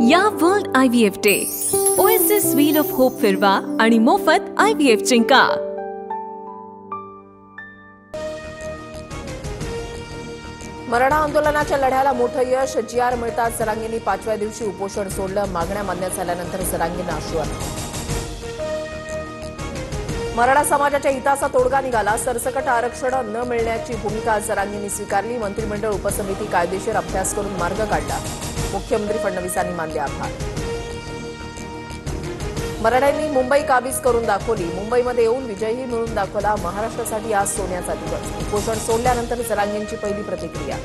या world IVF day oasis wheel of hope फिरवा आणि मोफत IVF जिंका। मराठा आंदोलनाच्या लढ्याला मोठं यश। GR मिळताच जरांगेंनी 5व्या दिवशी उपोषण सोडलं। मागण्या मान्य झाल्यानंतर जरांगेंना आश्वासन। मराठा समाजाच्या हिताचा तोडगा निघाला। सरसकट आरक्षण न मिळण्याची भूमिका जरांगेंनी स्वीकारली। मंत्रिमंडळ उपसमिती कायदेशीर अभ्यास करून मार्ग काढला। मुख्यमंत्री फडणवीसांनी मानले आभार। मराठ्यांनी मुंबई काबीज करून दाखवली। मुंबईमध्ये येऊन विजयही मिळवून दाखवला। महाराष्ट्रासाठी आज सोन्याचा दिवस। उपोषण सोडल्यानंतर जरांगेंची पहिली प्रतिक्रिया।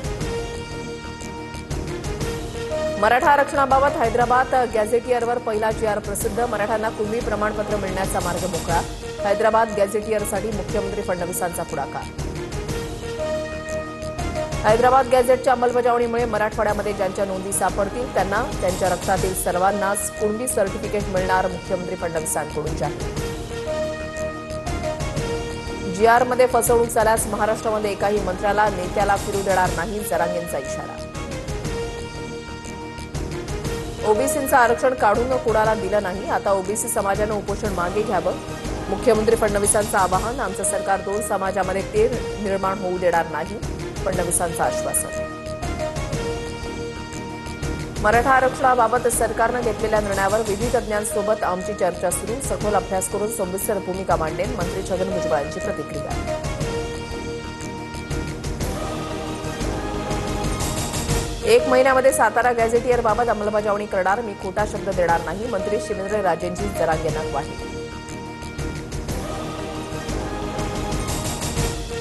मराठा आरक्षणाबाबत हैदराबाद गॅझेटियरवर पहिला GR प्रसिद्ध। मराठ्यांना कुणबी प्रमाणपत्र मिळण्याचा मार्ग मोकळा। हैदराबाद गॅझेटियरसाठी मुख्यमंत्री फडणवीसांचा पुढाकार। हैदराबाद गॅझेटच्या अंमलबजावणीमुळे मराठवाड्यामध्ये ज्यांच्या नोंदी सापडतील त्यांना त्यांच्या रक्तातील सर्वांनाच कुणबी सर्टिफिकेट मिळणार। मुख्यमंत्री फडणवीसांकडून जाहीर। GR मध्ये फसवणूक झाल्यास महाराष्ट्रामध्ये एकाही मंत्र्याला नेत्याला फिरू देणार नाही। जरांगेंचा इशारा। ओबीसींचं आरक्षण काढून कुणाला दिलं नाही। आता ओबीसी समाजानं उपोषण मागे घ्यावं। मुख्यमंत्री फडणवीसांचं आवाहन। आमचं सरकार 2 समाजामध्ये तेढ निर्माण होऊ देणार नाही। फडणवीसांचं आश्वासन। मराठा आरक्षणाबाबत सरकारनं घेतलेल्या निर्णयावर विधी तज्ज्ञांसोबत आमची चर्चा सुरू। सखोल अभ्यास करून सविस्तर भूमिका मांडेन। मंत्री छगन भुजबळांची प्रतिक्रिया। एक महिन्यामध्ये सातारा गॅझेटियरबाबत अंमलबजावणी करणार। मी खोटा शब्द देणार नाही। मंत्री शिवेंद्रराजेंची जरांगेंना ग्वाही।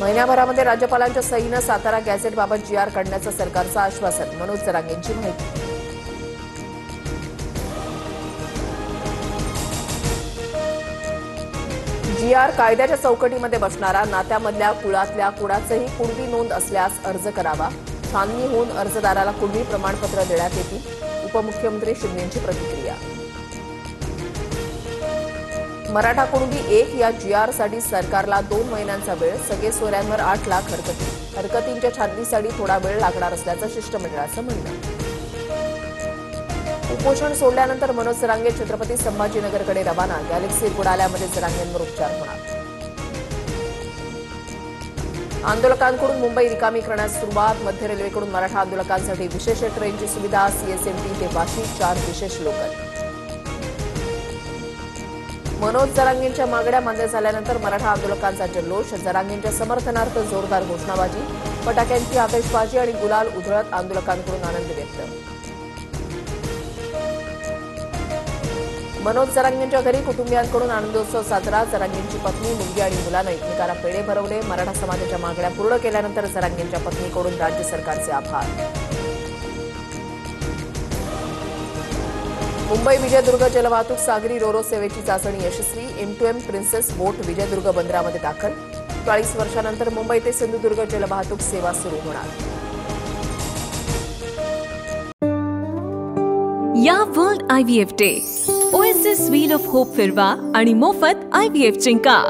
महिन्याभरामध्ये राज्यपालांच्या सहीनं सातारा गॅझेटबाबत GR काढण्याचं सरकारचं आश्वासन। मनोज जरांगेंची माहिती। GR कायद्याच्या चौकटीमध्ये बसणारा। नात्यामधल्या कुळातल्या कुणाचंही कुणबी नोंद असल्यास अर्ज करावा। छाननी होऊन अर्जदाराला कुणबी प्रमाणपत्र देण्यात येतील। उपमुख्यमंत्री शिंदेंची प्रतिक्रिया। मराठा कुणबी 1 या GR साठी सरकारला 2 महिन्यांचा वेळ। सगळे सोयऱ्यांवर 8 लाख हरकती। हरकतींच्या छाननीसाठी थोडा वेळ लागणार असल्याचं शिष्टमंडळाचं म्हणणं। उपोषण सोडल्यानंतर मनोज जरांगे छत्रपती संभाजीनगरकडे रवाना। गॅलेक्सी रुग्णालयामध्ये जरांगेंवर उपचार होणार। आंदोलकांकडून मुंबई रिकामी करण्यास सुरुवात। मध्य रेल्वेकडून मराठा आंदोलकांसाठी विशेष ट्रेनची सुविधा। CSMT ते वाशी 4 विशेष लोकल। मनोज जरांगेंच्या मागण्या मान्य झाल्यानंतर मराठा आंदोलकांचा जल्लोष। जरांगेंच्या समर्थनार्थ जोरदार घोषणाबाजी, फटाक्यांची आतिषबाजी आणि गुलाल उधळत आंदोलकांकडून आनंद व्यक्त। मनोज जरांगेंच्या घरी कुटुंबियांकडून आनंदोत्सव साजरा। जरांगेंची पत्नी, मुलगी आणि मुलानं एकमेकांना पेढे भरवले। मराठा समाजाच्या मागण्या पूर्ण केल्यानंतर जरांगेंच्या पत्नीकडून राज्य सरकारचे आभार। मुंबई विजयदुर्ग जलवाहतूक सागरी रोरो सेवेची चाचणी यशस्वी। M2M प्रिन्सेस बोट विजयदुर्ग बंदरामध्ये दाखल। 40 वर्षांनंतर मुंबई ते सिंधुदुर्ग जलवाहतूक सेवा सुरू होणार। या world IVF day oasis wheel of hope फिरवा आणि मोफत IVF जिंका।